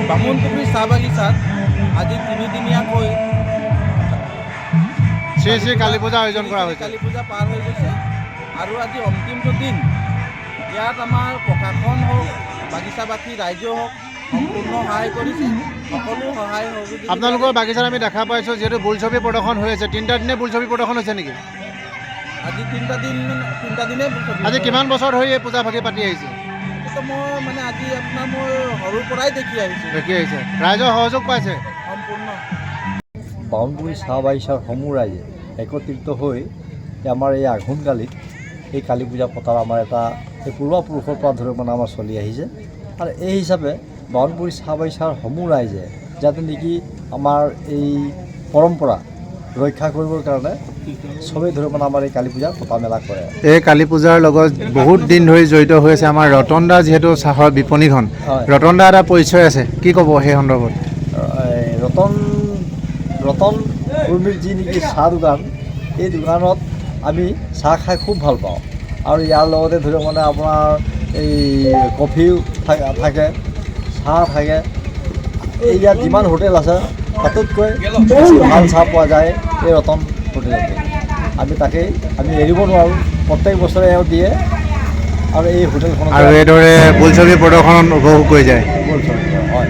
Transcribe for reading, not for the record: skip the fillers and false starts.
বামুণপুখুৰী চাহ বাগিচাত আজি তিনিদিনীয়াকৈ শ্ৰী শ্ৰী কালী পূজা আয়োজন কৰা হৈছে। কালী পূজা পাৰ হৈ গৈছে আৰু আজি অন্তিমটো দিন। ইয়াত আমাৰ প্ৰশাসন হওক, বাগিচাবাসী ৰাইজে হওক, সম্পূৰ্ণ সহায় কৰিছে। সকলো সহায় সহযোগিতা। আপোনালোকৰ বাগিচাত আমি দেখা পাইছোঁ যিহেতু বোলছবি প্ৰদৰ্শন হৈ আছে, তিনিটা দিনে বোলছবি প্ৰদৰ্শন হৈছে নেকি? আজি তিনিটা দিনেই আজি কিমান বছৰ ধৰি এই পূজা ভাগি পাতি আহিছে? এইটো মই মানে আজি আপোনাৰ মই সৰুৰ পৰাই দেখি আহিছোঁ। ৰাইজৰ সহযোগ পাইছে সম্পূৰ্ণ। বামুণপুখুৰী চাহ বাগিচাৰ সমূহ ৰাইজে একত্ৰিত হৈ আমাৰ এই আঘোণকালিত এই কালী পূজা পতাৰ আমাৰ এটা এই পূৰ্বপুৰুষৰ পৰা ধৰি মানে আমাৰ চলি আহিছে। আৰু এই হিচাপে বামুণপুখুৰী চাহ বাগিচাৰ সমূহ ৰাইজে যাতে নেকি আমাৰ এই পৰম্পৰা ৰক্ষা কৰিবৰ কাৰণে চবেই ধৰি মানে আমাৰ এই কালী পূজা পতা মেলা কৰে। এই কালী পূজাৰ লগত বহুত দিন ধৰি জড়িত হৈ আছে আমাৰ ৰতন দা, যিহেতু চাহৰ বিপণীখন। ৰতন দা এটা পৰিচয় আছে, কি ক'ব সেই সন্দৰ্ভত? ৰতন উৰ্মিৰ যি নেকি চাহ দোকান, এই দোকানত আমি চাহ খাই খুব ভাল পাওঁ। আৰু ইয়াৰ লগতে ধৰি মানে আপোনাৰ এই কফিও থাকে, চাহ থাকে। এই ইয়াত যিমান হোটেল আছে তাতোতকৈ বেছি ভাল চাহ পোৱা যায় এই ৰতন হোটেলতে। আমি এৰিব নোৱাৰোঁ, প্ৰত্যেক বছৰে এওঁ দিয়ে আৰু এই হোটেলখনত আৰু এইদৰে বোলছবি প্ৰদৰ্শন উপভোগ কৰি যায়। হয়।